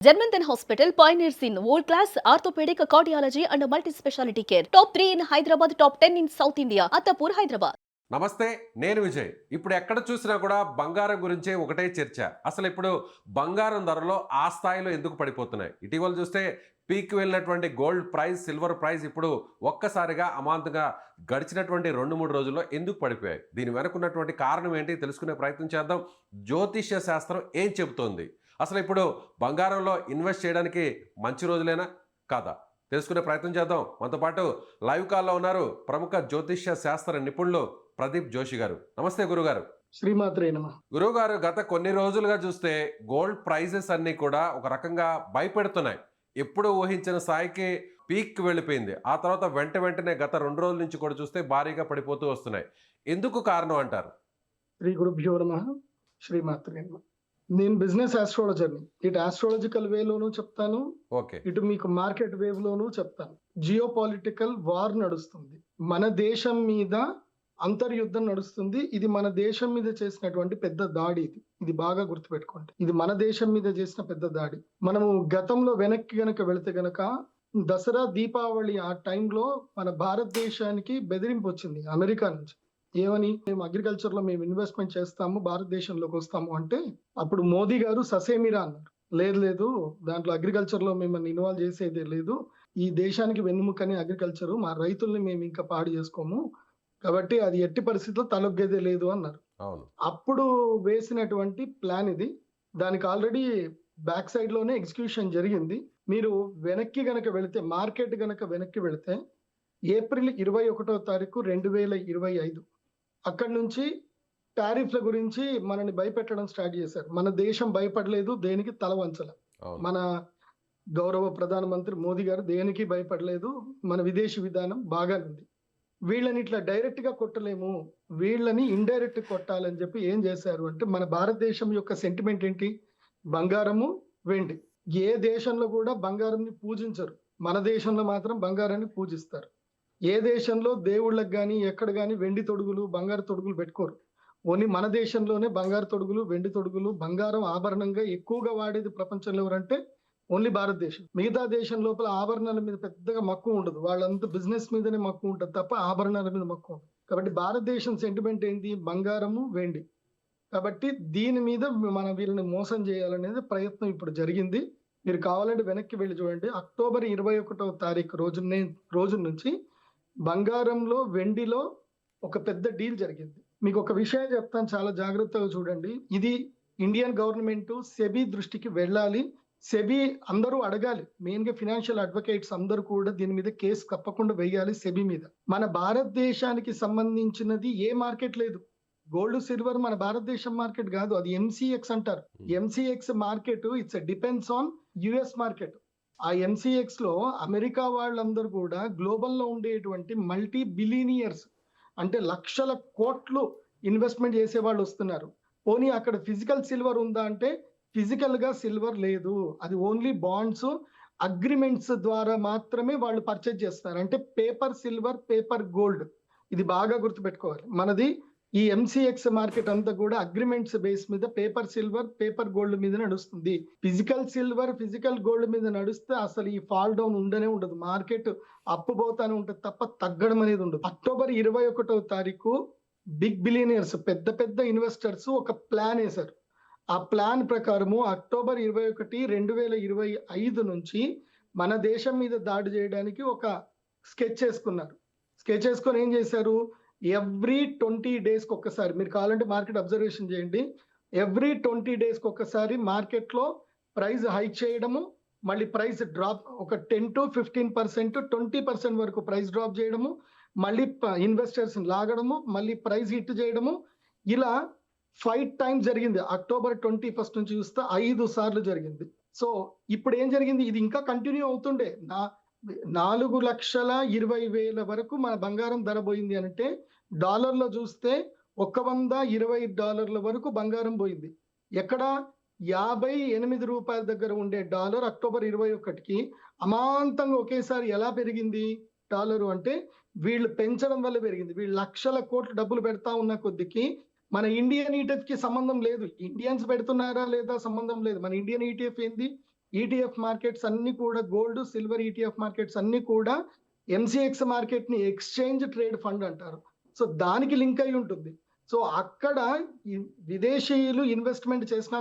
Janmanthan Hospital pioneers in world-class orthopedic, cardiology and multi-specialty care. Top 3 in Hyderabad, top 10 in South India. Attapur, Hyderabad. నమస్తే, నేను విజయ్. ఇప్పుడు ఎక్కడ చూసినా కూడా బంగారం గురించే ఒకటే చర్చ. అసలు ఇప్పుడు బంగారం ధరలో ఆ స్థాయిలో ఎందుకు పడిపోతున్నాయి? ఇటీవల చూస్తే పీక్ వెళ్ళినటువంటి గోల్డ్ ప్రైస్, సిల్వర్ ప్రైస్ ఇప్పుడు ఒక్కసారిగా అమాంతంగా గడిచినటువంటి 2-3 రోజుల్లో ఎందుకు పడిపోయాయి? దీని వెనక ఉన్నటువంటి కారణం ఏంటి తెలుసుకునే ప్రయత్నం చేద్దాం. జ్యోతిష్య శాస్త్రం ఏం చెబుతోంది? అసలు ఇప్పుడు బంగారంలో ఇన్వెస్ట్ చేయడానికి మంచి రోజులేనా కాదా తెలుసుకునే ప్రయత్నం చేద్దాం. మనతో పాటు లైవ్ కాల్లో ఉన్నారు ప్రముఖ జ్యోతిష్య శాస్త్ర నిపుణులు ప్రదీప్ జోషి గారు. నమస్తే గురుగారు. శ్రీమాత్రే నమః. గురుగారు, గత కొన్ని రోజులుగా చూస్తే గోల్డ్ ప్రైజెస్ అన్నీ కూడా ఒక రకంగా భయపెడుతున్నాయి. ఎప్పుడు ఊహించిన స్థాయికి పీక్ వెళ్ళిపోయింది. ఆ తర్వాత వెంటనే గత 2 రోజుల నుంచి కూడా చూస్తే భారీగా పడిపోతూ వస్తున్నాయి. ఎందుకు కారణం అంటారు? శ్రీ గురుభ్యో నమః. శ్రీమాత్రే నమః. నేను బిజినెస్ ఆస్ట్రాలజర్ని. ఇటు ఆస్ట్రాలజికల్ వేలోనూ చెప్తాను, ఓకే, ఇటు మీకు మార్కెట్ వేవ్ లోనూ చెప్తాను. జియో పొలిటికల్ వార్ నడుస్తుంది, మన దేశం మీద అంతర్యుద్ధం నడుస్తుంది. ఇది మన దేశం మీద చేసినటువంటి పెద్ద దాడి. ఇది బాగా గుర్తుపెట్టుకోండి. ఇది మన దేశం మీద చేసిన పెద్ద దాడి. మనము గతంలో వెనక్కి గనక వెళితే గనక దసరా, దీపావళి ఆ టైంలో మన భారతదేశానికి బెదిరింపు వచ్చింది అమెరికా నుంచి. ఏమని? మేము అగ్రికల్చర్ లో మేము ఇన్వెస్ట్మెంట్ చేస్తాము, భారతదేశంలోకి వస్తాము అంటే అప్పుడు మోదీ గారు ససేమిరా అన్నారు. లేదు, దాంట్లో అగ్రికల్చర్ లో మిమ్మల్ని ఇన్వాల్వ్ చేసేదే లేదు. ఈ దేశానికి వెన్నుముకని అగ్రికల్చర్, మా రైతుల్ని మేము ఇంకా పాడు చేసుకోము, కాబట్టి అది ఎట్టి పరిస్థితుల్లో తలొగ్గేదే లేదు అన్నారు. అప్పుడు వేసినటువంటి ప్లాన్ ఇది. దానికి ఆల్రెడీ బ్యాక్ సైడ్ లోనే ఎగ్జిక్యూషన్ జరిగింది. మీరు వెనక్కి గనక వెళితే, మార్కెట్ గనక వెనక్కి వెళితే ఏప్రిల్ 21వ తారీఖు 2025 అక్కడి నుంచి టారిఫ్ల గురించి మనని భయపెట్టడం స్టార్ట్ చేశారు. మన దేశం భయపడలేదు, దేనికి తల వంచల. మన గౌరవ ప్రధానమంత్రి మోదీ గారు దేనికి భయపడలేదు. మన విదేశీ విధానం బాగానే ఉంది. వీళ్ళని ఇట్లా డైరెక్ట్ గా కొట్టలేము, వీళ్ళని ఇండైరెక్ట్ కొట్టాలని చెప్పి ఏం చేశారు అంటే, మన భారతదేశం యొక్క సెంటిమెంట్ ఏంటి? బంగారము, వెండి. ఏ దేశంలో కూడా బంగారంని పూజించరు, మన దేశంలో మాత్రం బంగారాన్ని పూజిస్తారు. ఏ దేశంలో దేవుళ్ళకి కానీ ఎక్కడ కానీ వెండి తొడుగులు, బంగారు తొడుగులు పెట్టుకోరు. ఓన్లీ మన దేశంలోనే బంగారు తొడుగులు, వెండి తొడుగులు, బంగారం ఆభరణంగా ఎక్కువగా వాడేది ప్రపంచంలో ఎవరంటే ఓన్లీ భారతదేశం. మిగతా దేశం లోపల ఆభరణాల మీద పెద్దగా మక్కువ ఉండదు, వాళ్ళంతా బిజినెస్ మీదనే మక్కువ ఉంటుంది తప్ప ఆభరణాల మీద మక్కువ ఉండదు. కాబట్టి భారతదేశం సెంటిమెంట్ ఏంటి? బంగారము, వెండి. కాబట్టి దీని మీద మనం వీళ్ళని మోసం చేయాలనేది ప్రయత్నం ఇప్పుడు జరిగింది. మీరు కావాలంటే వెనక్కి వెళ్ళి చూడండి. అక్టోబర్ 21వ తారీఖు రోజు నుంచి బంగారంలో, వెండిలో ఒక పెద్ద డీల్ జరిగింది. మీకు ఒక విషయం చెప్తాను, చాలా జాగ్రత్తగా చూడండి. ఇది ఇండియన్ గవర్నమెంట్ సెబీ దృష్టికి వెళ్ళాలి. సెబీ అందరూ అడగాలి. మెయిన్ గా ఫినాన్షియల్ అడ్వకేట్స్ అందరూ కూడా దీని మీద కేసు తప్పకుండా వేయాలి సెబీ మీద. మన భారతదేశానికి సంబంధించినది ఏ మార్కెట్ లేదు. గోల్డ్, సిల్వర్ మన భారతదేశం మార్కెట్ కాదు, అది ఎంసీఎక్స్ అంటారు. MCX market it's depends on US market. ఆ ఎంసీఎక్స్ లో అమెరికా వాళ్ళందరూ కూడా గ్లోబల్ లో ఉండేటువంటి మల్టీ బిలియనియర్స్, అంటే లక్షల కోట్లు ఇన్వెస్ట్మెంట్ చేసే వాళ్ళు వస్తున్నారు. పోనీ అక్కడ ఫిజికల్ సిల్వర్ ఉందా అంటే ఫిజికల్ గా సిల్వర్ లేదు. అది ఓన్లీ బాండ్స్, అగ్రిమెంట్స్ ద్వారా మాత్రమే వాళ్ళు పర్చేజ్ చేస్తారు. అంటే పేపర్ సిల్వర్, పేపర్ గోల్డ్. ఇది బాగా గుర్తుపెట్టుకోవాలి. మనది ఈ ఎంసీఎక్స్ మార్కెట్ అంతా కూడా అగ్రిమెంట్స్ బేస్ మీద పేపర్ సిల్వర్, పేపర్ గోల్డ్ మీద నడుస్తుంది. ఫిజికల్ సిల్వర్, ఫిజికల్ గోల్డ్ మీద నడుస్తే అసలు ఈ ఫాల్ డౌన్ ఉండనే ఉండదు. మార్కెట్ అప్పు పోతానే ఉంటుంది తప్ప తగ్గడం అనేది ఉండదు. అక్టోబర్ 21వ తారీఖు బిగ్ బిలియనర్స్, పెద్ద పెద్ద ఇన్వెస్టర్స్ ఒక ప్లాన్ వేశారు. ఆ ప్లాన్ ప్రకారము అక్టోబర్ 21, 2025 నుంచి మన దేశం మీద దాడి చేయడానికి ఒక స్కెచ్ వేసుకున్నారు. స్కెచ్ వేసుకొని ఏం చేశారు? ఎవ్రీ 20 డేస్కి ఒక్కసారి, మీరు కావాలంటే మార్కెట్ అబ్జర్వేషన్ చేయండి, ఎవ్రీ 20 డేస్కి ఒక్కసారి మార్కెట్లో ప్రైస్ హైక్ చేయడము, మళ్ళీ ప్రైస్ డ్రాప్, ఒక 10 to 15%, 20% వరకు ప్రైస్ డ్రాప్ చేయడము, మళ్ళీ ఇన్వెస్టర్స్ లాగడము, మళ్ళీ ప్రైస్ హిట్ చేయడము. ఇలా 5 times జరిగింది. అక్టోబర్ 21 నుంచి చూస్తే 5 సార్లు జరిగింది. సో ఇప్పుడు ఏం జరిగింది? ఇది ఇంకా కంటిన్యూ అవుతుండే. 4,20,000 వరకు మన బంగారం ధర పోయింది అంటే, డాలర్లో చూస్తే $120 వరకు బంగారం పోయింది. ఎక్కడ? 58 రూపాయల దగ్గర ఉండే డాలర్ అక్టోబర్ 21కి అమాంతంగా ఒకేసారి ఎలా పెరిగింది డాలరు అంటే, వీళ్ళు పెంచడం వల్ల పెరిగింది. వీళ్ళు లక్షల కోట్లు డబ్బులు పెడతా ఉన్న కొద్దికి మన ఇండియన్ ఈటీఎఫ్ కి సంబంధం లేదు. ఇండియన్స్ పెడుతున్నారా లేదా సంబంధం లేదు. మన ఇండియన్ ఈటీఎఫ్ ఏంది? ఈటీఎఫ్ మార్కెట్స్ అన్ని కూడా గోల్డ్ సిల్వర్ ఈటీఎఫ్ మార్కెట్స్ అన్ని కూడా ఎంసీఎక్స్ మార్కెట్ ని ఎక్స్చేంజ్ ట్రేడ్ ఫండ్ అంటారు. సో దానికి లింక్ అయి ఉంటుంది. సో అక్కడ ఈ విదేశీయులు ఇన్వెస్ట్మెంట్ చేసిన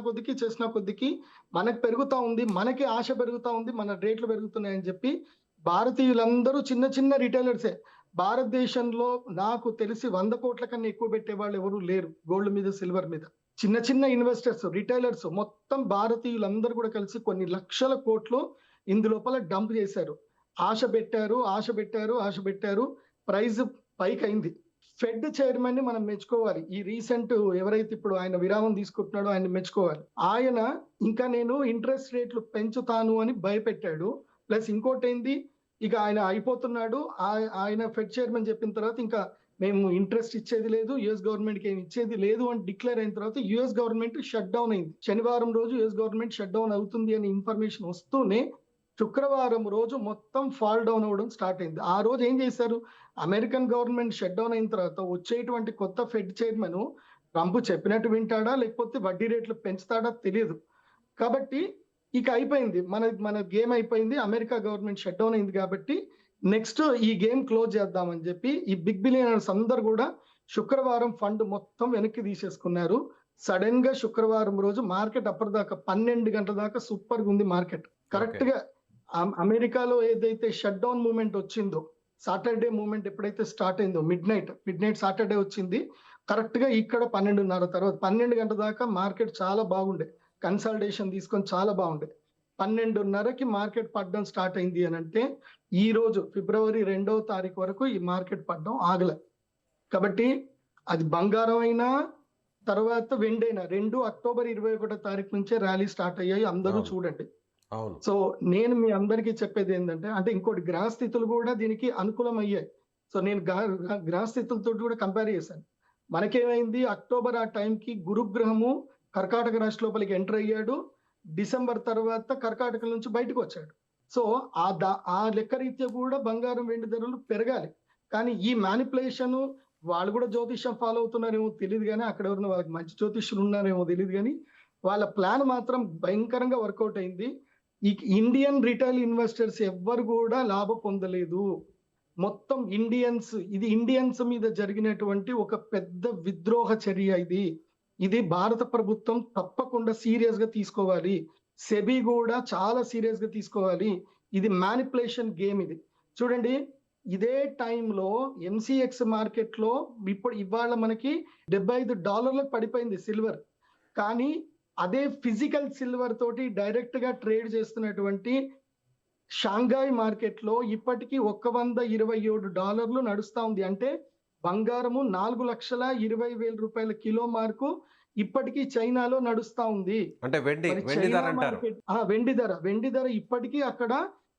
కొద్దికి మనకు పెరుగుతా ఉంది, మనకి ఆశ పెరుగుతా ఉంది, మన రేట్లు పెరుగుతున్నాయని చెప్పి భారతీయులందరూ చిన్న చిన్న రిటైలర్సే. భారతదేశంలో నాకు తెలిసి 100 కోట్ల కన్నా ఎక్కువ పెట్టే వాళ్ళు ఎవరు లేరు గోల్డ్ మీద సిల్వర్ మీద. చిన్న చిన్న ఇన్వెస్టర్స్ రిటైలర్స్ మొత్తం భారతీయులందరూ కూడా కలిసి కొన్ని లక్షల కోట్లు ఇందులోపల డంప్ చేశారు. ఆశ పెట్టారు, ప్రైస్ పైకి అయింది. ఫెడ్ చైర్మన్ ని మనం మెచ్చుకోవాలి. ఈ రీసెంట్ ఎవరైతే ఇప్పుడు ఆయన విరామం తీసుకుంటున్నాడో ఆయన మెచ్చుకోవాలి. ఆయన ఇంకా నేను ఇంట్రెస్ట్ రేట్లు పెంచుతాను అని భయపెట్టాడు. ప్లస్ ఇంకోటి ఏంది, ఇక ఆయన అయిపోతున్నాడు. ఆయన ఫెడ్ చైర్మన్ చెప్పిన తర్వాత ఇంకా మేము ఇంట్రెస్ట్ ఇచ్చేది లేదు, యుఎస్ గవర్నమెంట్ కి ఏమి ఇచ్చేది లేదు అని డిక్లేర్ అయిన తర్వాత యుఎస్ గవర్నమెంట్ షట్ డౌన్ అయింది. శనివారం రోజు యుఎస్ గవర్నమెంట్ షట్ డౌన్ అవుతుంది అని ఇన్ఫర్మేషన్ వస్తూనే శుక్రవారం రోజు మొత్తం ఫాల్ డౌన్ అవ్వడం స్టార్ట్ అయింది. ఆ రోజు ఏం చేశారు, అమెరికన్ గవర్నమెంట్ షట్ డౌన్ అయిన తర్వాత వచ్చేటువంటి కొత్త ఫెడ్ చైర్మన్ ట్రంప్ చెప్పినట్టు వింటాడా లేకపోతే వడ్డీ రేట్లు పెంచుతాడా తెలియదు. కాబట్టి ఇక అయిపోయింది, మన గేమ్ అయిపోయింది. అమెరికా గవర్నమెంట్ షట్ డౌన్ అయింది కాబట్టి నెక్స్ట్ ఈ గేమ్ క్లోజ్ చేద్దామని చెప్పి ఈ బిగ్ బిలియనర్స్ అందరు కూడా శుక్రవారం ఫండ్ మొత్తం వెనక్కి తీసేసుకున్నారు. సడన్ గా శుక్రవారం రోజు మార్కెట్ అప్పటిదాకా 12 గంటల దాకా సూపర్ గా ఉంది మార్కెట్. కరెక్ట్ గా అమెరికాలో ఏదైతే షట్ డౌన్ మూమెంట్ వచ్చిందో, సాటర్డే మూమెంట్ ఎప్పుడైతే స్టార్ట్ అయిందో మిడ్ నైట్ సాటర్డే వచ్చింది. కరెక్ట్ గా ఇక్కడ 12:30 తర్వాత 12 గంటల దాకా మార్కెట్ చాలా బాగుండే, కన్సల్టేషన్ తీసుకొని చాలా బాగుండే. 12:30కి మార్కెట్ పడడం స్టార్ట్ అయింది అని అంటే ఈ రోజు ఫిబ్రవరి 2వ తారీఖు వరకు ఈ మార్కెట్ పడడం ఆగలే. కాబట్టి అది బంగారం అయినా తర్వాత వెండి అయినా రెండు అక్టోబర్ 21వ తారీఖు నుంచే ర్యాలీ స్టార్ట్ అయ్యాయి. అందరూ చూడండి. సో నేను మీ అందరికీ చెప్పేది ఏంటంటే, అంటే ఇంకోటి గ్రహ స్థితులు కూడా దీనికి అనుకూలం అయ్యాయి. సో నేను గ్రహ స్థితులతో కూడా కంపేర్ చేశాను. మనకేమైంది, అక్టోబర్ ఆ టైంకి గురుగ్రహము కర్కాటక రాశి లోపలికి ఎంటర్ అయ్యాడు. డిసెంబర్ తర్వాత కర్కాటక నుంచి బయటకు వచ్చాడు. సో ఆ లెక్క రీత్యా కూడా బంగారం వెండి ధరలు పెరగాలి. కానీ ఈ మ్యానిపులేషన్ వాళ్ళు కూడా జ్యోతిష్యం ఫాలో అవుతున్నారేమో తెలియదు, కానీ అక్కడ ఎవరైనా వాళ్ళకి మంచి జ్యోతిష్యులు ఉన్నారేమో తెలియదు, కానీ వాళ్ళ ప్లాన్ మాత్రం భయంకరంగా వర్కౌట్ అయింది. ఈ ఇండియన్ రిటైల్ ఇన్వెస్టర్స్ ఎవ్వరు కూడా లాభం పొందలేదు. మొత్తం ఇది ఇండియన్స్ మీద జరిగినటువంటి ఒక పెద్ద విద్రోహ చర్య. ఇది భారత ప్రభుత్వం తప్పకుండా సీరియస్ గా తీసుకోవాలి. సెబీ కూడా చాలా సీరియస్ గా తీసుకోవాలి. ఇది మ్యానిపులేషన్ గేమ్. ఇది చూడండి, ఇదే టైంలో ఎంసీఎక్స్ మార్కెట్ లో ఇవాళ మనకి $75 పడిపోయింది సిల్వర్. కానీ అదే ఫిజికల్ సిల్వర్ తోటి డైరెక్ట్ గా ట్రేడ్ చేస్తున్నటువంటి షాంఘాయ్ మార్కెట్ లో ఇప్పటికీ $127 నడుస్తా ఉంది. అంటే బంగారము 4,20,000 రూపాయల కిలో ఇప్పటికీ చైనాలో నడుస్తా ఉంది. అంటే వెండి ధర ఇప్పటికీ అక్కడ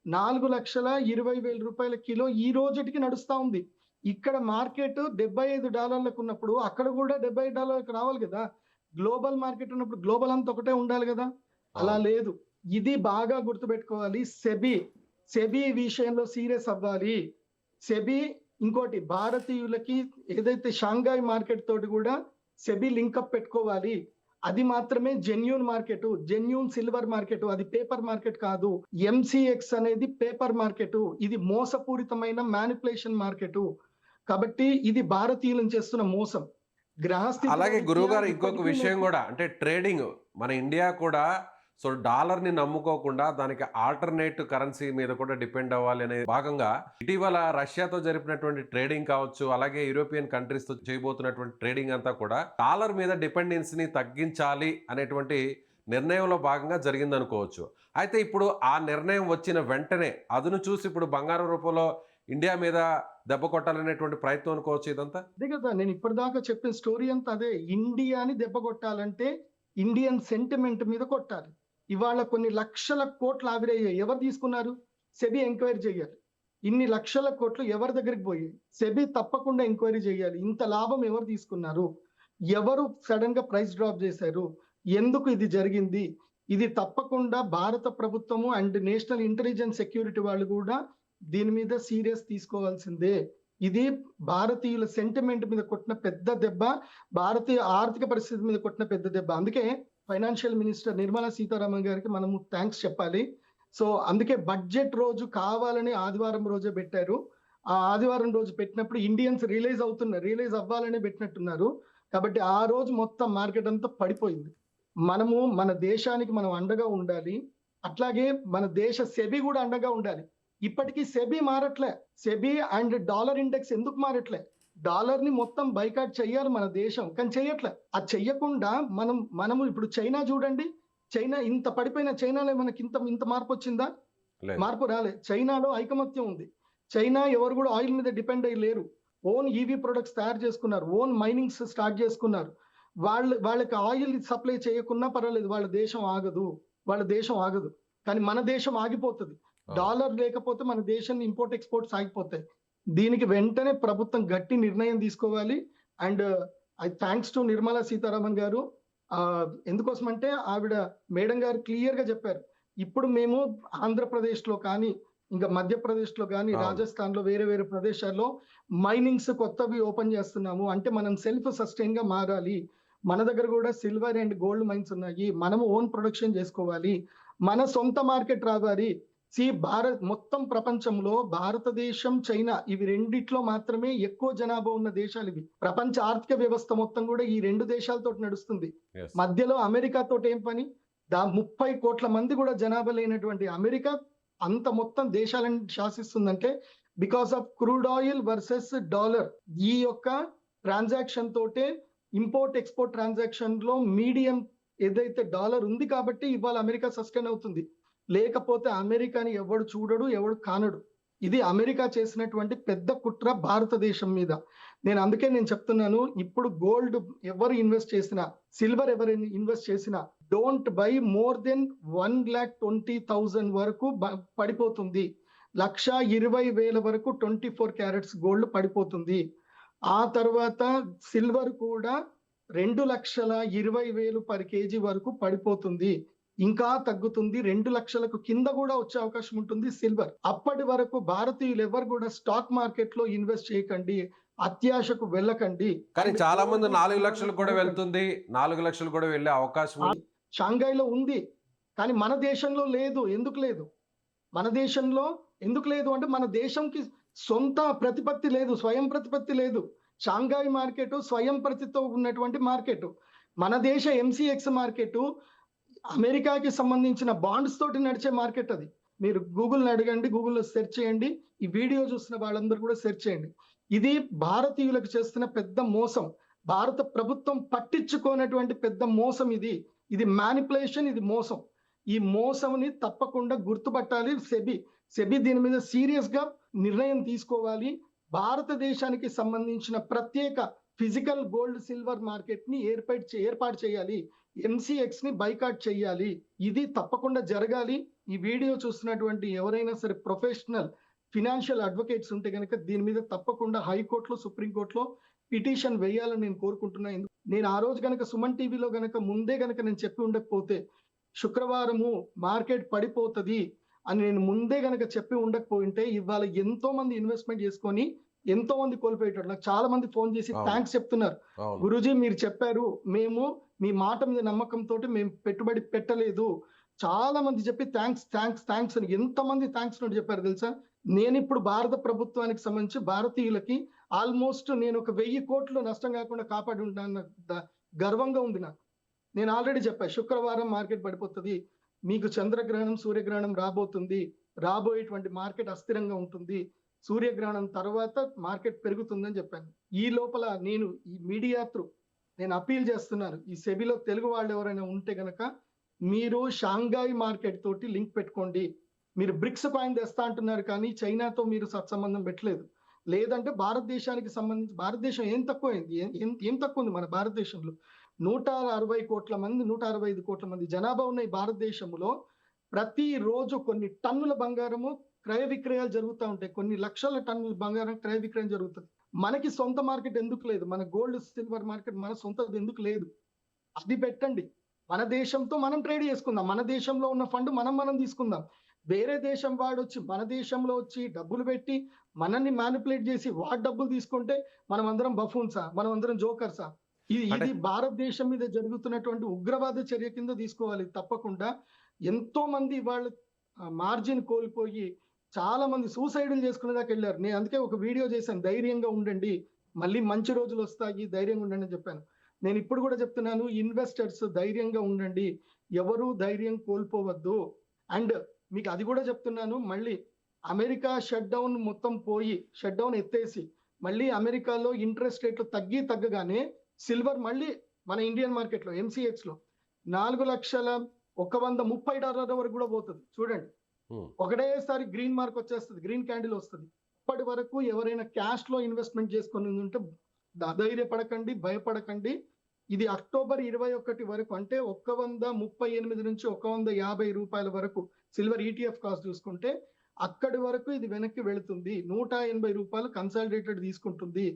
4,20,000 రూపాయల కిలో ఈ రోజుకి నడుస్తా ఉంది. ఇక్కడ మార్కెట్ $75 ఉన్నప్పుడు అక్కడ కూడా $75 రావాలి కదా. గ్లోబల్ మార్కెట్ ఉన్నప్పుడు గ్లోబల్ అంతా ఒకటే ఉండాలి కదా, అలా లేదు. ఇది బాగా గుర్తుపెట్టుకోవాలి. సెబీ విషయంలో సీరియస్ అవ్వాలి. సెబీ ఇంకోటి భారతీయులకి ఏదైతే షాంఘాయ్ మార్కెట్ తోటి కూడా సెబీ లింకప్ పెట్టుకోవాలి. అది మాత్రమే genuine market, genuine silver market. అది పేపర్ మార్కెట్ కాదు. ఎంసీఎక్స్ అనేది పేపర్ మార్కెట్. ఇది మోసపూరితమైన మ్యానిపులేషన్ మార్కెట్. కాబట్టి ఇది భారతీయులను చేస్తున్న మోసం. అలాగే గురువు గారు ఇంకొక విషయం కూడా, అంటే ట్రేడింగ్ మన ఇండియా కూడా సో డాలర్ని నమ్ముకోకుండా దానికి ఆల్టర్నేటివ్ కరెన్సీ మీద కూడా డిపెండ్ అవ్వాలి అనే భాగంగా ఇటీవల రష్యాతో జరిపినటువంటి ట్రేడింగ్ కావచ్చు, అలాగే యూరోపియన్ కంట్రీస్ తో చేయబోతున్నటువంటి ట్రేడింగ్ అంతా కూడా డాలర్ మీద డిపెండెన్సీని తగ్గించాలి అనేటువంటి నిర్ణయంలో భాగంగా జరిగింది అనుకోవచ్చు. అయితే ఇప్పుడు ఆ నిర్ణయం వచ్చిన వెంటనే అదును చూసి ఇప్పుడు బంగారం రూపంలో ఇండియా మీద దెబ్బ కొట్టాలనేటువంటి ప్రయత్నం అనుకోవచ్చు ఇదంతా. అదే కదా నేను ఇప్పటిదాకా చెప్పిన స్టోరీ అంతా అదే. ఇండియాని దెబ్బ కొట్టాలంటే ఇండియన్ సెంటిమెంట్ మీద కొట్టాలి. ఇవాళ కొన్ని లక్షల కోట్లు ఆవిరయ్యాయి. ఎవరు తీసుకున్నారు? సెబీ ఎంక్వైరీ చేయాలి. ఇన్ని లక్షల కోట్లు ఎవరి దగ్గరికి పోయాయి? సెబీ తప్పకుండా ఎంక్వైరీ చేయాలి. ఇంత లాభం ఎవరు తీసుకున్నారు? ఎవరు సడన్ గా ప్రైస్ డ్రాప్ చేశారు? ఎందుకు ఇది జరిగింది? ఇది తప్పకుండా భారత ప్రభుత్వము అండ్ నేషనల్ ఇంటెలిజెన్స్ సెక్యూరిటీ వాళ్ళు కూడా దీని మీద సీరియస్ తీసుకోవాల్సిందే. ఇది భారతీయుల సెంటిమెంట్ మీద కొట్టిన పెద్ద దెబ్బ, భారతీయ ఆర్థిక పరిస్థితి మీద కొట్టిన పెద్ద దెబ్బ. అందుకే ఫైనాన్షియల్ మినిస్టర్ నిర్మలా సీతారామన్ గారికి మనము థ్యాంక్స్ చెప్పాలి. సో అందుకే బడ్జెట్ రోజు కావాలని ఆదివారం రోజే పెట్టారు. ఆ ఆదివారం రోజు పెట్టినప్పుడు ఇండియన్స్ రియలైజ్ అవ్వాలని పెట్టినట్టున్నారు. కాబట్టి ఆ రోజు మొత్తం మార్కెట్ అంతా పడిపోయింది. మనము మన దేశానికి మనం అండగా ఉండాలి. అట్లాగే మన దేశ సెబీ కూడా అండగా ఉండాలి. ఇప్పటికీ సెబీ మారట్లే. సెబీ అండ్ డాలర్ ఇండెక్స్ ఎందుకు మారట్లే? డాలర్ ని మొత్తం బైకాట్ చెయ్యాలి మన దేశం, కానీ చెయ్యట్లే. అది చెయ్యకుండా మనము ఇప్పుడు చైనా చూడండి. చైనా ఇంత పడిపోయిన చైనాలో మనకి ఇంత మార్పు వచ్చిందా? మార్పు రాలే. చైనాలో ఐకమత్యం ఉంది. చైనా ఎవరు కూడా ఆయిల్ మీద డిపెండ్ అయ్యి లేరు. ఓన్ ఈవీ ప్రొడక్ట్స్ తయారు చేసుకున్నారు. ఓన్ మైనింగ్స్ స్టార్ట్ చేసుకున్నారు. వాళ్ళకి ఆయిల్ సప్లై చేయకున్నా పర్వాలేదు, వాళ్ళ దేశం ఆగదు. కానీ మన దేశం ఆగిపోతుంది. డాలర్ లేకపోతే మన దేశం ఇంపోర్ట్ ఎక్స్పోర్ట్స్ ఆగిపోతాయి. దీనికి వెంటనే ప్రభుత్వం గట్టి నిర్ణయం తీసుకోవాలి. And I thanks to Nirmala Sitharaman గారు. ఎందుకోసం అంటే ఆవిడ మేడం గారు క్లియర్ గా చెప్పారు. ఇప్పుడు మేము ఆంధ్రప్రదేశ్ లో కానీ, ఇంకా మధ్యప్రదేశ్ లో కానీ, రాజస్థాన్ లో వేరే ప్రదేశాల్లో మైనింగ్స్ కొత్తవి ఓపెన్ చేస్తున్నాము. అంటే మనం సెల్ఫ్ సస్టైన్ గా మారాలి. మన దగ్గర కూడా సిల్వర్ అండ్ గోల్డ్ మైన్స్ ఉన్నాయి. మనము ఓన్ ప్రొడక్షన్ చేసుకోవాలి. మన సొంత మార్కెట్ రావాలి. మొత్తం ప్రపంచంలో భారతదేశం, చైనా ఇవి రెండిట్లో మాత్రమే ఎక్కువ జనాభా ఉన్న దేశాలు ఇవి. ప్రపంచ ఆర్థిక వ్యవస్థ మొత్తం కూడా ఈ 2 దేశాలతో నడుస్తుంది. మధ్యలో అమెరికా తోటి ఏం పని? 30 కోట్ల మంది కూడా జనాభా లేనటువంటి అమెరికా అంత మొత్తం దేశాలను శాసిస్తుందంటే because of crude oil versus dollar. ఈ యొక్క ట్రాన్సాక్షన్ తోటే ఇంపోర్ట్ ఎక్స్పోర్ట్ ట్రాన్సాక్షన్ లో మీడియం ఏదైతే డాలర్ ఉంది కాబట్టి ఇవాళ అమెరికా సస్టైన్ అవుతుంది. లేకపోతే అమెరికాని ఎవడు చూడడు, ఎవడు కానడు. ఇది అమెరికా చేసినటువంటి పెద్ద కుట్ర భారతదేశం మీద. అందుకే నేను చెప్తున్నాను, ఇప్పుడు గోల్డ్ ఎవరు ఇన్వెస్ట్ చేసినా, సిల్వర్ ఎవరు ఇన్వెస్ట్ చేసినా డోంట్ బై మోర్ దెన్ 1,20,000 వరకు పడిపోతుంది. 1,20,000 వరకు 24 క్యారెట్స్ గోల్డ్ పడిపోతుంది. ఆ తర్వాత సిల్వర్ కూడా 2,20,000 పర్ కేజీ వరకు పడిపోతుంది. ఇంకా తగ్గుతుంది. 2 లక్షలకు కింద కూడా వచ్చే అవకాశం ఉంటుంది సిల్వర్. అప్పటి వరకు భారతీయులు ఎవరు కూడా స్టాక్ మార్కెట్ లో ఇన్వెస్ట్ చేయకండి, అత్యాశకు వెళ్ళకండి. కానీ చాలా మంది 4 లక్షలు కూడా వెళ్తుంది, 4 లక్షలు కూడా వెళ్ళే అవకాశం షాంఘైలో ఉంది. కానీ మన దేశంలో లేదు. ఎందుకు లేదు? మన దేశంలో ఎందుకు లేదు అంటే మన దేశంకి సొంత ప్రతిపత్తి లేదు, స్వయం ప్రతిపత్తి లేదు. షాంఘై మార్కెట్ స్వయం ప్రతితో ఉన్నటువంటి మార్కెట్. మన దేశ ఎంసీఎక్స్ మార్కెట్ అమెరికాకి సంబంధించిన బాండ్స్ తోటి నడిచే మార్కెట్ అది. మీరు గూగుల్ని అడగండి, గూగుల్లో సెర్చ్ చేయండి. ఈ వీడియో చూస్తున్న వాళ్ళందరూ కూడా సెర్చ్ చేయండి. ఇది భారతీయులకు చేస్తున్న పెద్ద మోసం. భారత ప్రభుత్వం పట్టించుకోనటువంటి పెద్ద మోసం ఇది. ఇది మ్యానిపులేషన్, ఇది మోసం. ఈ మోసంని తప్పకుండా గుర్తుపట్టాలి. సెబీ దీని మీద సీరియస్ గా నిర్ణయం తీసుకోవాలి. భారతదేశానికి సంబంధించిన ప్రత్యేక ఫిజికల్ గోల్డ్ సిల్వర్ మార్కెట్ ని ఏర్పాటు చేయాలి. ఎంసీఎక్స్ ని బైకాట్ చేయాలి. ఇది తప్పకుండా జరగాలి. ఈ వీడియో చూస్తున్నటువంటి ఎవరైనా సరే ప్రొఫెషనల్ ఫినాన్షియల్ అడ్వకేట్స్ ఉంటే గనక దీని మీద తప్పకుండా హైకోర్టులో, సుప్రీంకోర్టులో పిటిషన్ వేయాలని నేను కోరుకుంటున్నాను. నేను ఆ రోజు గనక సుమన్ టీవీలో గనక ముందే గనక నేను చెప్పి ఉండకపోతే, శుక్రవారము మార్కెట్ పడిపోతుంది అని నేను ముందే గనక చెప్పి ఉండకపోయింటే ఇవాళ ఎంతో మంది ఇన్వెస్ట్మెంట్ చేసుకొని ఎంతో మంది కోల్పోయేటట్టు. నాకు చాలా మంది ఫోన్ చేసి థ్యాంక్స్ చెప్తున్నారు. గురూజీ మీరు చెప్పారు, మేము మీ మాట మీద నమ్మకంతో మేము పెట్టుబడి పెట్టలేదు. చాలా మంది చెప్పి థ్యాంక్స్ అని ఎంతమంది థ్యాంక్స్ నోటి చెప్పారు తెలుసా? నేను ఇప్పుడు భారత ప్రభుత్వానికి సంబంధించి భారతీయులకి ఆల్మోస్ట్ నేను ఒక 1,000 కోట్లు నష్టం కాకుండా కాపాడి ఉంటాను. గర్వంగా ఉంది నాకు. నేను ఆల్రెడీ చెప్పాను, శుక్రవారం మార్కెట్ పడిపోతుంది, మీకు చంద్రగ్రహణం, సూర్యగ్రహణం రాబోతుంది, రాబోయేటువంటి మార్కెట్ అస్థిరంగా ఉంటుంది, సూర్యగ్రహణం తర్వాత మార్కెట్ పెరుగుతుందని చెప్పాను. ఈ లోపల నేను ఈ మీడియా త్రూ నేను అపీల్ చేస్తున్నాను, ఈ సెబీలో తెలుగు వాళ్ళు ఎవరైనా ఉంటే గనక మీరు షాంఘై మార్కెట్ తోటి లింక్ పెట్టుకోండి. మీరు బ్రిక్స్ కాయిన్ తెస్తా అంటున్నారు కానీ చైనాతో మీరు సత్సంబంధం పెట్టలేదు. లేదంటే భారతదేశానికి సంబంధించి భారతదేశం ఏం తక్కువైంది? ఏం తక్కువ ఉంది మన భారతదేశంలో? 160 కోట్ల మంది, 165 కోట్ల మంది జనాభా ఉన్న ఈ భారతదేశంలో ప్రతిరోజు కొన్ని టన్నుల బంగారము క్రయ విక్రయాలు జరుగుతూ ఉంటాయి. కొన్ని లక్షల టన్నుల బంగారం క్రయ విక్రయం జరుగుతుంది. మనకి సొంత మార్కెట్ ఎందుకు లేదు? మన గోల్డ్ సిల్వర్ మార్కెట్ మన సొంతది ఎందుకు లేదు? అది పెట్టండి. మన దేశంతో మనం ట్రేడ్ చేసుకుందాం. మన దేశంలో ఉన్న ఫండ్ మనం తీసుకుందాం. వేరే దేశం వాడు వచ్చి మన దేశంలో వచ్చి డబ్బులు పెట్టి మనల్ని మ్యానిపులేట్ చేసి వాడు డబ్బులు తీసుకుంటే మనం అందరం బఫూన్సా? మనం అందరం జోకర్సా? అంటే ఇది భారతదేశం మీద జరుగుతున్నటువంటి ఉగ్రవాద చర్య కింద తీసుకోవాలి తప్పకుండా. ఎంతో మంది వాళ్ళు మార్జిన్ కోల్పోయి చాలా మంది సూసైడ్లు చేసుకునే దాకా వెళ్ళారు. నేను అందుకే ఒక వీడియో చేశాను, ధైర్యంగా ఉండండి, మళ్ళీ మంచి రోజులు వస్తాయి, ధైర్యంగా ఉండండి అని చెప్పాను. నేను ఇప్పుడు కూడా చెప్తున్నాను, ఇన్వెస్టర్స్ ధైర్యంగా ఉండండి, ఎవరు ధైర్యం కోల్పోవద్దు. అండ్ మీకు అది కూడా చెప్తున్నాను, మళ్ళీ అమెరికా షట్ డౌన్ మొత్తం పోయి షట్ డౌన్ ఎత్తేసి మళ్ళీ అమెరికాలో ఇంట్రెస్ట్ రేట్లు తగ్గగానే సిల్వర్ మళ్ళీ మన ఇండియన్ మార్కెట్లో MCX లో $4,130 వరకు కూడా పోతుంది. చూడండి, ఒకటేసారి గ్రీన్ మార్క్ వచ్చేస్తుంది, గ్రీన్ క్యాండిల్ వస్తుంది. ఇప్పటి వరకు ఎవరైనా క్యాష్ లో ఇన్వెస్ట్మెంట్ చేసుకొని ఉంటే ధైర్యపడకండి, భయపడకండి. ఇది అక్టోబర్ 21 వరకు, అంటే 138 నుంచి 150 రూపాయల వరకు సిల్వర్ ETF కాస్ట్ చూసుకుంటే అక్కడి వరకు ఇది వెనక్కి వెళుతుంది. 180 రూపాయలు కన్సాలిడేటెడ్ తీసుకుంటుంది.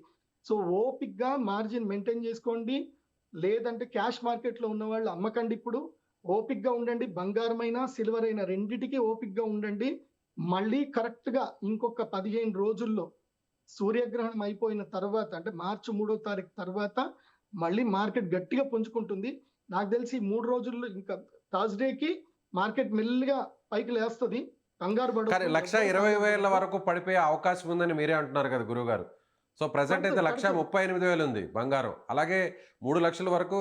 సో ఓపిక్ గా మార్జిన్ మెయింటైన్ చేసుకోండి, లేదంటే క్యాష్ మార్కెట్ లో ఉన్న వాళ్ళు అమ్మకండి. ఇప్పుడు ఓపిక్ గా ఉండండి, బంగారం అయినా సిల్వర్ అయినా రెండిటికి ఓపిక్ గా ఉండండి. మళ్ళీ కరెక్ట్ గా ఇంకొక 15 రోజుల్లో సూర్యగ్రహణం అయిపోయిన తర్వాత, అంటే మార్చి 3వ తారీఖు తర్వాత మళ్ళీ మార్కెట్ గట్టిగా పుంజుకుంటుంది. నాకు తెలిసి 3 రోజుల్లో ఇంకా థర్స్డేకి మార్కెట్ మెల్లిగా పైకి లేస్తుంది. కంగారు కానీ పడకండి. 1,20,000 వరకు పడిపోయే అవకాశం ఉందని మీరే అంటున్నారు కదా గురువుగారు. సో ప్రజెంట్ అయితే పడుతుంది. 1,38,000 ఉంది బంగారం, అలాగే 3 లక్షల వరకు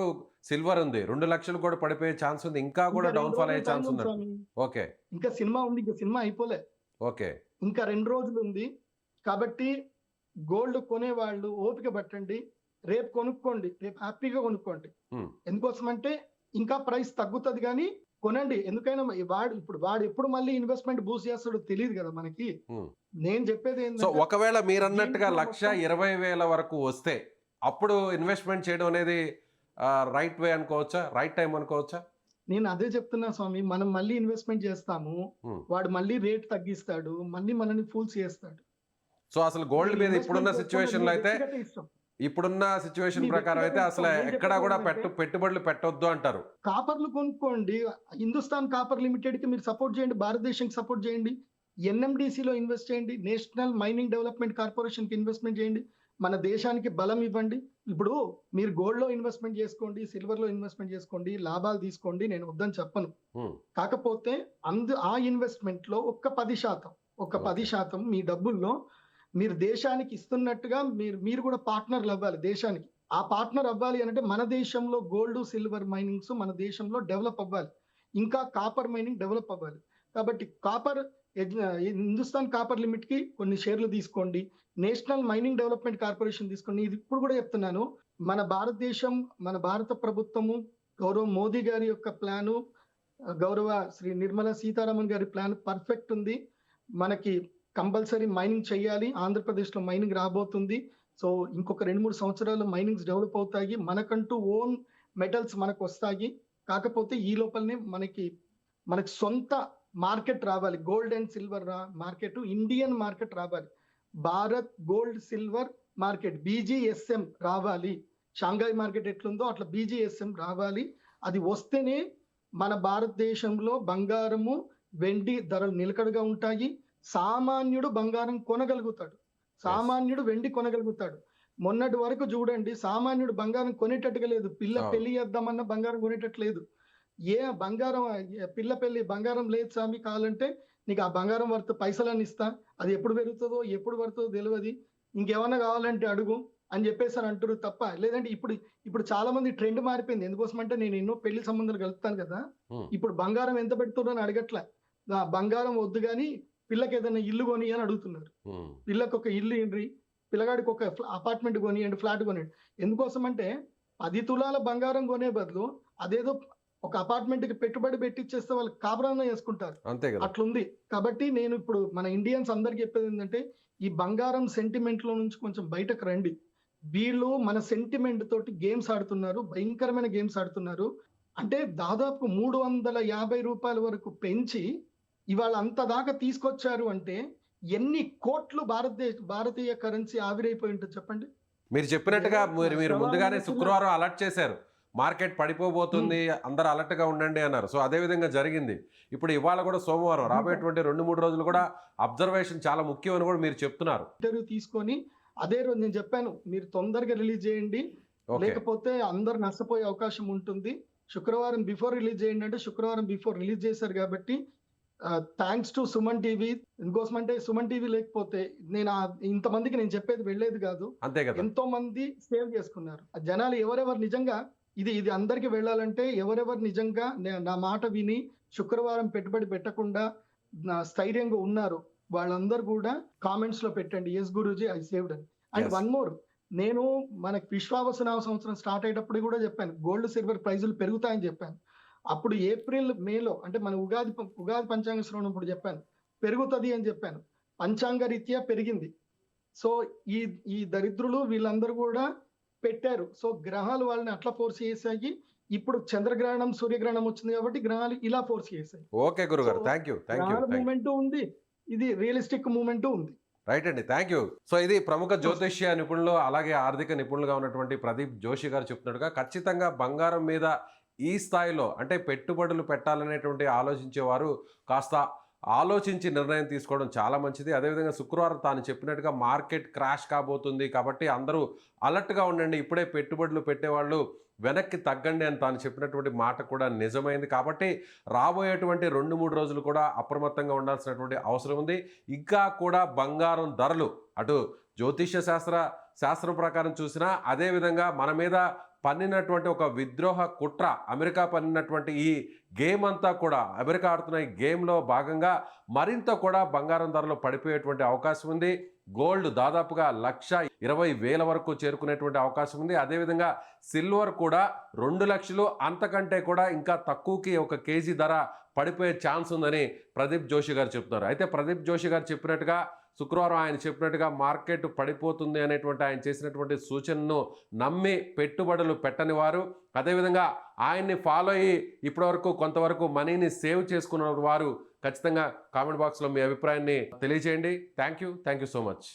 సిల్వర్ ఉంది, 2 లక్షలు కూడా పడిపోయే ఛాన్స్ ఉంది, ఇంకా కూడా ఇంకా 2 డౌన్ ఫాల్ అయ్యే రోజులు ఛాన్స్ టైం ఉంది ఉంది. స్వామి. ఓకే ఇంకా సినిమా ఉంది, ఇంకా సినిమా అయిపోలే, ఓకే ఇంకా 2 రోజులు ఉంది. కాబట్టి గోల్డ్ కొనేవాళ్ళు ఓపిక పట్టండి, రేపు కొనుక్కోండి, రేపు హ్యాపీగా కొనుక్కోండి. Hmm. ఎందుకోసం అంటే ఇంకా ప్రైస్ తగ్గుతుంది, కానీ కొనండి. ఎందుకైనా వాడు ఎప్పుడు మళ్ళీ ఇన్వెస్ట్మెంట్ బూస్ట్ చేస్తాడో తెలియదు కదా మనకి. Hmm. నేను చెప్పేది సో ఏంటంటే ఒకవేళ మీరు అన్నట్టుగా దీంట్లో 1,20,000 వరకు వస్తే అప్పుడు ఇన్వెస్ట్మెంట్ చేయడం అనేది రైట్ వే అనుకోవచ్చా, రైట్ టైం అనుకోవచ్చా? నేను అదే చెప్తున్నా స్వామి, మనం మళ్ళీ ఇన్వెస్ట్మెంట్ చేస్తాము, Hmm. వాడు మళ్ళీ రేట్ తగ్గిస్తాడు, మళ్ళీ మనని ఫూల్స్ చేస్తాడు. సో అసలు గోల్డ్ మీద ఇప్పుడున్న సిచ్యువేషన్ లో అయితే, ఇష్టం. ఇప్పుడున్న సిచ్యువేషన్ మీ ప్రకారం అయితే వ్యక్తిగత అసలు ఇష్టం. నేను ఎక్కడా కూడా చెప్పేది పెట్టుబడులు పెట్టొద్దు అంటారు. కాపర్లు కొనుక్కోండి, హిందుస్థాన్ కాపర్ లిమిటెడ్ కి మీరు సపోర్ట్ చేయండి, భారతదేశానికి సపోర్ట్ చేయండి, NMDC లో ఇన్వెస్ట్ చేయండి, నేషనల్ మైనింగ్ డెవలప్మెంట్ కార్పొరేషన్ కి ఇన్వెస్ట్మెంట్ చేయండి, మన దేశానికి బలం ఇవ్వండి. ఇప్పుడు మీరు గోల్డ్ లో ఇన్వెస్ట్మెంట్ చేసుకోండి, సిల్వర్ లో ఇన్వెస్ట్మెంట్ చేసుకోండి, లాభాలు తీసుకోండి, నేను వద్దని చెప్పను. Hmm. కాకపోతే ఆ ఇన్వెస్ట్మెంట్ లో ఒక 10% మీ డబ్బుల్లో మీరు దేశానికి ఇస్తున్నట్టుగా మీరు కూడా పార్ట్నర్లు అవ్వాలి దేశానికి. ఆ పార్ట్నర్ అవ్వాలి అంటే మన దేశంలో గోల్డ్ సిల్వర్ మైనింగ్స్ మన దేశంలో డెవలప్ అవ్వాలి, ఇంకా కాపర్ మైనింగ్ డెవలప్ అవ్వాలి. కాబట్టి హిందుస్థాన్ కాపర్ లిమిట్ కి కొన్ని షేర్లు తీసుకోండి, నేషనల్ మైనింగ్ డెవలప్మెంట్ కార్పొరేషన్ తీసుకోండి. ఇది ఇప్పుడు కూడా చెప్తున్నాను, మన భారతదేశం, మన భారత ప్రభుత్వము, గౌరవ మోదీ గారి యొక్క ప్లాను, గౌరవ శ్రీ నిర్మలా సీతారామన్ గారి ప్లాన్ పర్ఫెక్ట్ ఉంది. మనకి కంపల్సరీ మైనింగ్ చేయాలి, ఆంధ్రప్రదేశ్లో మైనింగ్ రాబోతుంది. సో ఇంకొక 2-3 సంవత్సరాలు మైనింగ్స్ డెవలప్ అవుతాయి, మనకంటూ ఓన్ మెటల్స్ మనకు వస్తాయి. కాకపోతే ఈ లోపలనే మనకి సొంత మార్కెట్ రావాలి, gold and silver market, Indian market రావాలి, Bharat gold silver market BGSM రావాలి. షాంఘాయ్ మార్కెట్ ఎట్లుందో అట్లా BGSM రావాలి. అది వస్తేనే మన భారతదేశంలో బంగారము వెండి ధరలు నిలకడగా ఉంటాయి, సామాన్యుడు బంగారం కొనగలుగుతాడు, సామాన్యుడు వెండి కొనగలుగుతాడు. మొన్నటి వరకు చూడండి, సామాన్యుడు బంగారం కొనేటట్టుగా లేదు, పెళ్లి చేద్దామన్నా బంగారం కొనేటట్లేదు. బంగారం లేదు స్వామి, కావాలంటే నీకు ఆ బంగారం వర్త్ పైసలని ఇస్తా, అది ఎప్పుడు పెరుగుతుందో ఎప్పుడు పడుతుందో తెలియదు, ఇంకేమన్నా కావాలంటే అడుగు అని చెప్పేసి అంటారు తప్ప. లేదంటే ఇప్పుడు చాలా మంది ట్రెండ్ మారిపోయింది. ఎందుకోసం అంటే నేను ఎన్నో పెళ్లి సంబంధాలు కలుపుతాను కదా, ఇప్పుడు బంగారం ఎంత పెడుతున్నారు అని అడగట్లే, బంగారం వద్దు కానీ పిల్లకి ఏదైనా ఇల్లు కొని అని అడుగుతున్నారు. పిల్లకి ఒక ఇల్లు ఏంటి, పిల్లగాడికి ఒక అపార్ట్మెంట్ కొనియండి, ఫ్లాట్ కొనియండి. ఎందుకోసం అంటే 10 తులాల బంగారం కొనే బదులు అదేదో ఒక అపార్ట్మెంట్ కి పెట్టుబడి పెట్టిచ్చేస్తే వాళ్ళు కాపురాన్న చేసుకుంటారు, అట్లుంది. కాబట్టి నేను ఇప్పుడు మన ఇండియన్స్ అందరికి చెప్పేది ఏంటంటే, ఈ బంగారం సెంటిమెంట్ లో నుంచి కొంచెం బయటకు రండి. వీళ్ళు మన సెంటిమెంట్ తోటి గేమ్స్ ఆడుతున్నారు, భయంకరమైన గేమ్స్ ఆడుతున్నారు. అంటే దాదాపు 350 రూపాయల వరకు పెంచి ఇవాళ అంత దాకా తీసుకొచ్చారు అంటే ఎన్ని కోట్లు భారతీయ కరెన్సీ ఆవిరైపోయి ఉంటుంది చెప్పండి. మీరు చెప్పినట్టుగా మీరు ముందుగానే శుక్రవారం అలర్ట్ చేశారు, మార్కెట్ పడిపోబోతుంది, అందరూ అలర్ట్ గా ఉండండి అన్నారు. సో అదే విధంగా జరిగింది. ఇప్పుడు ఇవాళ కూడా సోమవారం, రాబోయేటువంటి 2-3 రోజులు కూడా అబ్జర్వేషన్ చాలా ముఖ్యం అని కూడా మీరు చెప్తున్నారు. ఇంటర్వ్యూ తీసుకొని అదే రోజు నేను చెప్పాను, మీరు తొందరగా రిలీజ్ చేయండి, ఓకే. లేకపోతే అందరు నష్టపోయే అవకాశం ఉంటుంది. శుక్రవారం బిఫోర్ రిలీజ్ చేయండి అంటే శుక్రవారం బిఫోర్ రిలీజ్ చేశారు కాబట్టి థ్యాంక్స్ టు సుమన్ టీవీ. ఇందుకోసం అంటే సుమన్ టీవీ లేకపోతే నేను ఇంతమందికి నేను చెప్పేది వెళ్ళేది కాదు. అంతే కదా. ఎంతో మంది సేవ్ చేసుకున్నారు. ఆ జనాలు ఎవరెవరు నిజంగా ఇది అందరికి వెళ్ళాలంటే ఎవరెవరు నిజంగా నా మాట విని శుక్రవారం పెట్టుబడి పెట్టకుండా స్థైర్యంగా ఉన్నారు వాళ్ళందరూ కూడా కామెంట్స్ లో పెట్టండి ఎస్ గురూజీ ఐ సేవ్డ్ అని. And Yes. వన్ మోర్, నేను మనకి విశ్వావసనామ సంవత్సరం స్టార్ట్ అయ్యేటప్పుడు కూడా చెప్పాను గోల్డ్ సిల్వర్ ప్రైజులు పెరుగుతాయని చెప్పాను. అప్పుడు ఏప్రిల్ మేలో అంటే మన ఉగాది పంచాంగ శ్రవణం ఇప్పుడు చెప్పాను పెరుగుతుంది అని చెప్పాను. పంచాంగ రీత్యా పెరిగింది. సో ఈ దరిద్రులు వీళ్ళందరూ కూడా పెట్టారు. సో గ్రహాలు వాళ్ళని అట్లా ఫోర్స్ చేసాయి. ఇప్పుడు చంద్రగ్రహణం సూర్యగ్రహణం వచ్చింది కాబట్టి గ్రహాలు ఇలా ఫోర్స్ చేసాయి. ఓకే గురుగారు, So, థ్యాంక్ యూ. గ్రహాల మూమెంట్ ఉంది, ఇది రియలిస్టిక్ మూమెంట్ ఉంది. రైట్ అండి, థ్యాంక్ యూ. సో ఇది ప్రముఖ జ్యోతిష్య నిపుణులు అలాగే ఆర్థిక నిపుణులుగా ఉన్నటువంటి ప్రదీప్ జోషి గారు చెప్తున్నట్టుగా ఖచ్చితంగా బంగారం మీద ఈ స్థాయిలో అంటే పెట్టుబడులు పెట్టాలనేటువంటి ఆలోచించేవారు కాస్త ఆలోచించి నిర్ణయం తీసుకోవడం చాలా మంచిది. అదేవిధంగా శుక్రవారం తాను చెప్పినట్టుగా మార్కెట్ క్రాష్ కాబోతుంది కాబట్టి అందరూ అలర్ట్గా ఉండండి, ఇప్పుడే పెట్టుబడులు పెట్టేవాళ్ళు వెనక్కి తగ్గండి అని తాను చెప్పినటువంటి మాట కూడా నిజమైంది. కాబట్టి రాబోయేటువంటి 2-3 రోజులు కూడా అప్రమత్తంగా ఉండాల్సినటువంటి అవసరం ఉంది. ఇంకా కూడా బంగారం ధరలు అటు జ్యోతిష్య శాస్త్రం ప్రకారం చూసినా అదేవిధంగా మన మీద పన్నినటువంటి ఒక విద్రోహ కుట్ర, అమెరికా పన్నినటువంటి ఈ గేమ్ అంతా కూడా అమెరికా ఆడుతున్న ఈ గేమ్లో భాగంగా మరింత కూడా బంగారం ధరలు పడిపోయేటువంటి అవకాశం ఉంది. గోల్డ్ దాదాపుగా 1,20,000 వరకు చేరుకునేటువంటి అవకాశం ఉంది. అదేవిధంగా సిల్వర్ కూడా 2 లక్షలు అంతకంటే కూడా ఇంకా తక్కువకి ఒక కేజీ ధర పడిపోయే ఛాన్స్ ఉందని ప్రదీప్ జోషి గారు చెప్తున్నారు. అయితే ప్రదీప్ జోషి గారు చెప్పినట్టుగా శుక్రవారం ఆయన చెప్పినట్టుగా మార్కెట్ పడిపోతుంది అనేటువంటి ఆయన చేసినటువంటి సూచనను నమ్మి పెట్టుబడులు పెట్టని వారు, అదేవిధంగా ఆయన్ని ఫాలో అయ్యి ఇప్పటివరకు కొంతవరకు మనీని సేవ్ చేసుకున్న వారు ఖచ్చితంగా కామెంట్ బాక్స్లో మీ అభిప్రాయాన్ని తెలియజేయండి. Thank you so much.